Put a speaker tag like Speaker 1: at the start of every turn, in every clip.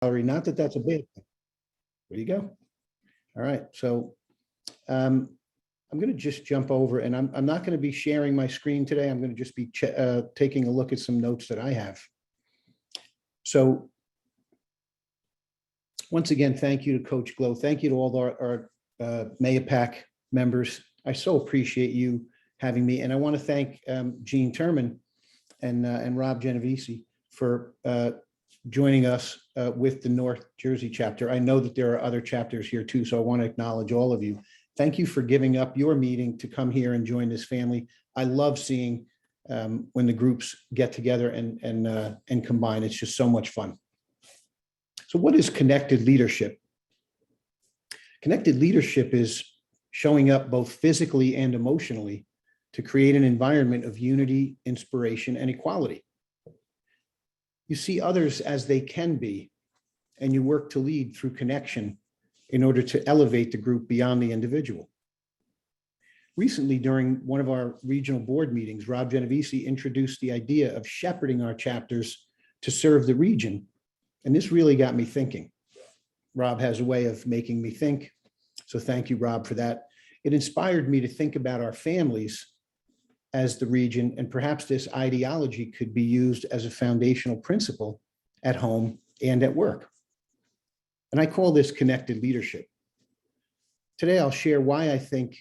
Speaker 1: salary. Not that that's a bad thing. There you go. All right. So I'm going to just jump over, and I'm not going to be sharing my screen today. I'm going to just be taking a look at some notes that I have. So once again, thank you to Coach Glow. Thank you to all our MAYAPAC members. I so appreciate you having me. And I want to thank Gene Turman and Rob Genovese for joining us with the North Jersey chapter. I know that there are other chapters here too, so I want to acknowledge all of you. Thank you for giving up your meeting to come here and join this family. I love seeing when the groups get together and combine. It's just so much fun. So what is connected leadership? Connected leadership is showing up both physically and emotionally to create an environment of unity, inspiration, and equality. You see others as they can be, and you work to lead through connection in order to elevate the group beyond the individual. Recently, during one of our regional board meetings, Rob Genovese introduced the idea of shepherding our chapters to serve the region. And this really got me thinking. Rob has a way of making me think. So thank you, Rob, for that. It inspired me to think about our families as the region, and perhaps this ideology could be used as a foundational principle at home and at work. And I call this connected leadership. Today, I'll share why I think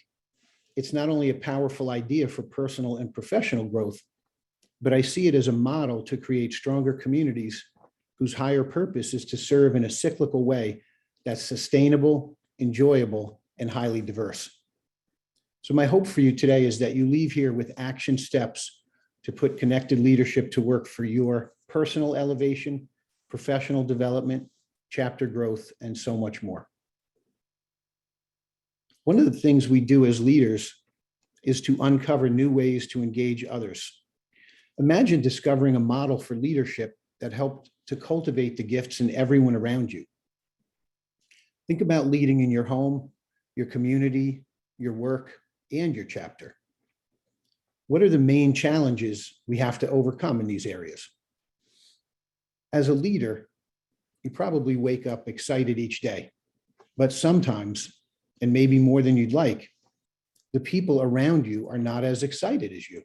Speaker 1: it's not only a powerful idea for personal and professional growth, but I see it as a model to create stronger communities whose higher purpose is to serve in a cyclical way that's sustainable, enjoyable, and highly diverse. So my hope for you today is that you leave here with action steps to put connected leadership to work for your personal elevation, professional development, chapter growth, and so much more. One of the things we do as leaders is to uncover new ways to engage others. Imagine discovering a model for leadership that helped to cultivate the gifts in everyone around you. Think about leading in your home, your community, your work, and your chapter. What are the main challenges we have to overcome in these areas? As a leader, you probably wake up excited each day, but sometimes, and maybe more than you'd like, the people around you are not as excited as you.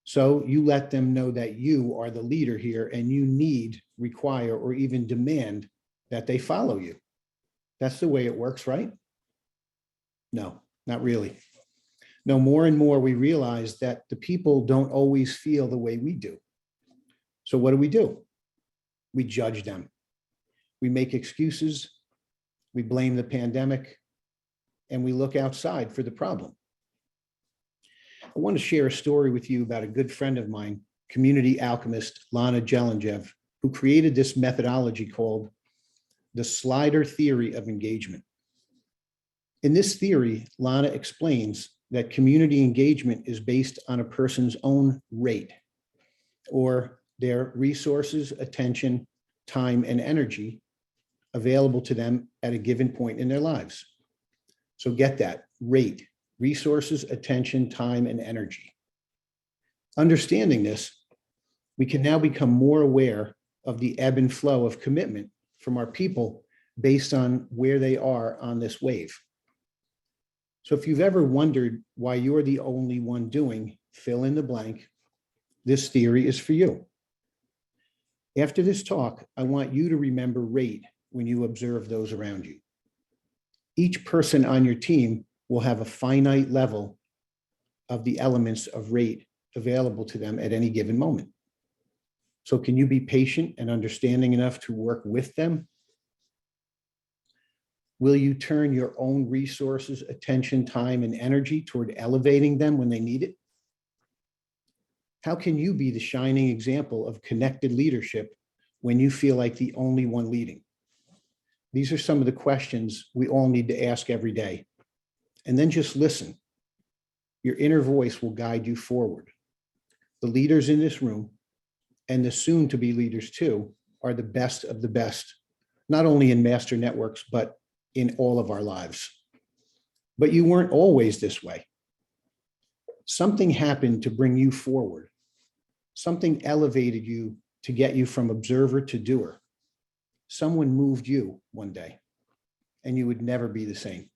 Speaker 1: So you let them know that you are the leader here and you need, require, or even demand that they follow you. That's the way it works, right? No, not really. No, more and more we realize that the people don't always feel the way we do. So what do? We judge them. We make excuses. We blame the pandemic, and we look outside for the problem. I want to share a story with you about a good friend of mine, community alchemist Lana Jelenjev, who created this methodology called the slider theory of engagement. In this theory, Lana explains that community engagement is based on a person's own rate, or their resources, attention, time, and energy available to them at a given point in their lives. So get that, rate, resources, attention, time, and energy. Understanding this, we can now become more aware of the ebb and flow of commitment from our people based on where they are on this wave. So if you've ever wondered why you're the only one doing fill in the blank, this theory is for you. After this talk, I want you to remember rate when you observe those around you. Each person on your team will have a finite level of the elements of rate available to them at any given moment. So can you be patient and understanding enough to work with them? Will you turn your own resources, attention, time, and energy toward elevating them when they need it? How can you be the shining example of connected leadership when you feel like the only one leading? These are some of the questions we all need to ask every day. And then just listen. Your inner voice will guide you forward. The leaders in this room, and the soon-to-be leaders too, are the best of the best, not only in master networks, but in all of our lives. But you weren't always this way. Something happened to bring you forward. Something elevated you to get you from observer to doer. someone moved you one day and you would never be the same.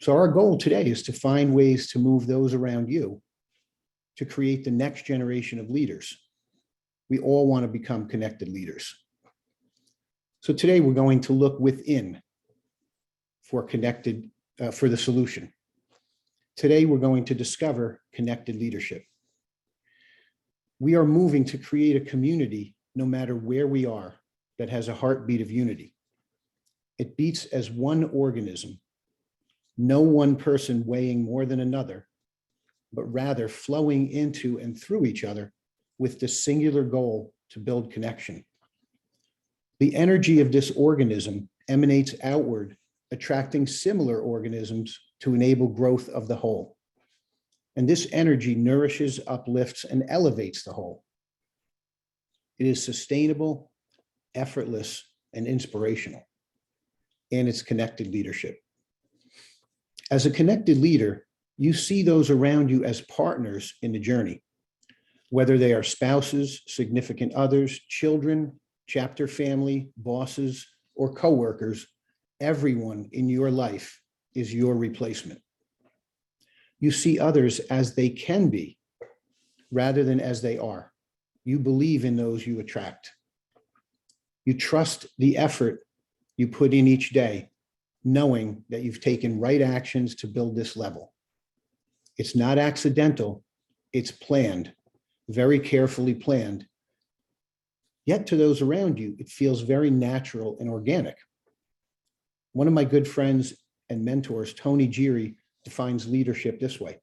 Speaker 1: So our goal today is to find ways to move those around you to create the next generation of leaders. We all want to become connected leaders. So today we're going to look within for the solution. Today we're going to discover connected leadership. We are moving to create a community, no matter where we are, that has a heartbeat of unity. It beats as one organism, no one person weighing more than another, but rather flowing into and through each other with the singular goal to build connection. The energy of this organism emanates outward, attracting similar organisms to enable growth of the whole. And this energy nourishes, uplifts, and elevates the whole. It is sustainable, effortless, and inspirational. And it's connected leadership. As a connected leader, you see those around you as partners in the journey, whether they are spouses, significant others, children, chapter family, bosses, or coworkers. Everyone in your life is your replacement. You see others as they can be rather than as they are. You believe in those you attract. You trust the effort you put in each day, knowing that you've taken right actions to build this level. It's not accidental, it's planned, very carefully planned. Yet to those around you, it feels very natural and organic. One of my good friends and mentors, Tony Geary, defines leadership this way.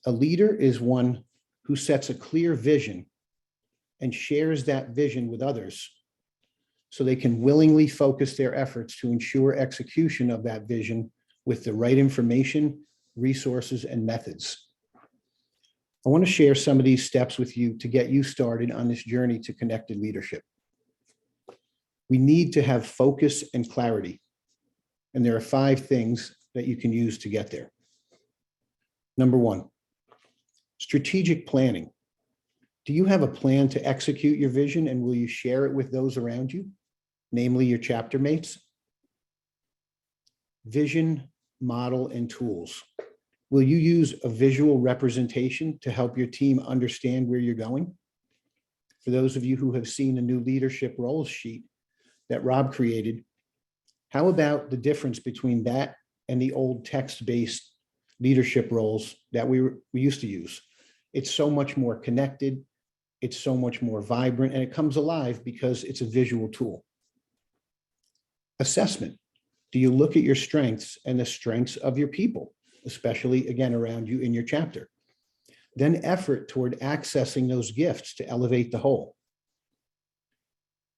Speaker 1: A leader is one who sets a clear vision and shares that vision with others so they can willingly focus their efforts to ensure execution of that vision with the right information, resources, and methods. I want to share some of these steps with you to get you started on this journey to connected leadership. We need to have focus and clarity, and there are 5 things that you can use to get there. Number 1, strategic planning. Do you have a plan to execute your vision, and will you share it with those around you, namely your chapter mates? Vision, model, and tools. Will you use a visual representation to help your team understand where you're going? For those of you who have seen the new leadership roles sheet that Rob created, how about the difference between that and the old text-based leadership roles that we used to use? It's so much more connected, it's so much more vibrant, and it comes alive because it's a visual tool. Assessment. Do you look at your strengths and the strengths of your people, especially, again, around you in your chapter? Then effort toward accessing those gifts to elevate the whole.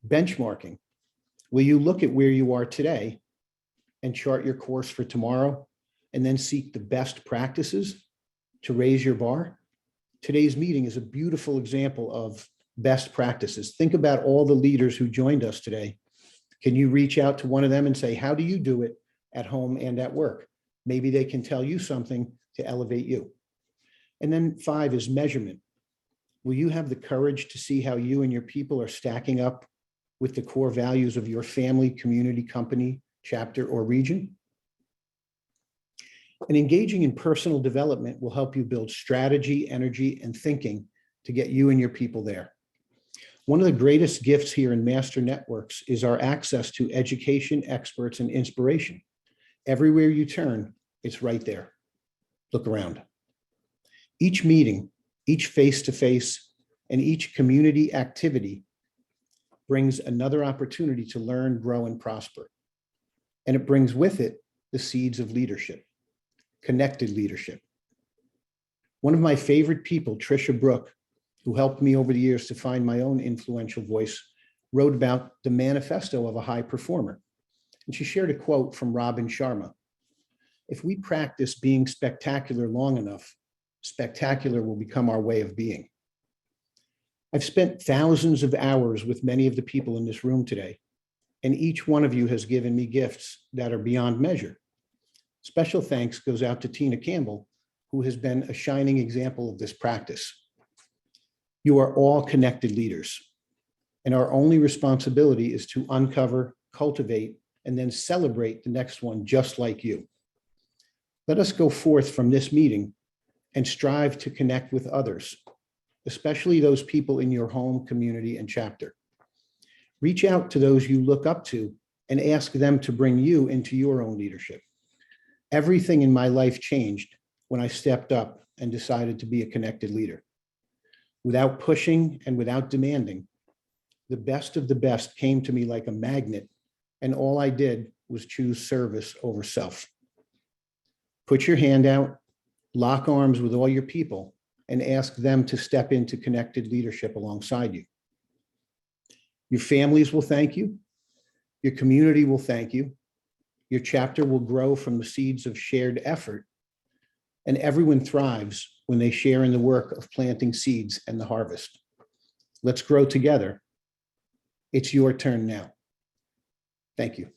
Speaker 1: Benchmarking. Will you look at where you are today and chart your course for tomorrow, and then seek the best practices to raise your bar? Today's meeting is a beautiful example of best practices. Think about all the leaders who joined us today. Can you reach out to one of them and say, how do you do it at home and at work? Maybe they can tell you something to elevate you. And then 5 is measurement. Will you have the courage to see how you and your people are stacking up with the core values of your family, community, company, chapter, or region? And engaging in personal development will help you build strategy, energy, and thinking to get you and your people there. One of the greatest gifts here in Master Networks is our access to education, experts, and inspiration. Everywhere you turn, it's right there. Look around. Each meeting, each face-to-face, and each community activity brings another opportunity to learn, grow, and prosper. And it brings with it the seeds of leadership, connected leadership. One of my favorite people, Tricia Brooke, who helped me over the years to find my own influential voice, wrote about the manifesto of a high performer. And she shared a quote from Robin Sharma. If we practice being spectacular long enough, spectacular will become our way of being. I've spent thousands of hours with many of the people in this room today, and each one of you has given me gifts that are beyond measure. Special thanks goes out to Tina Campbell, who has been a shining example of this practice. You are all connected leaders. And our only responsibility is to uncover, cultivate, and then celebrate the next one just like you. Let us go forth from this meeting and strive to connect with others, especially those people in your home, community, and chapter. Reach out to those you look up to and ask them to bring you into your own leadership. Everything in my life changed when I stepped up and decided to be a connected leader. Without pushing and without demanding, the best of the best came to me like a magnet, and all I did was choose service over self. Put your hand out, lock arms with all your people, and ask them to step into connected leadership alongside you. Your families will thank you. Your community will thank you. Your chapter will grow from the seeds of shared effort. And everyone thrives when they share in the work of planting seeds and the harvest. Let's grow together. It's your turn now. Thank you.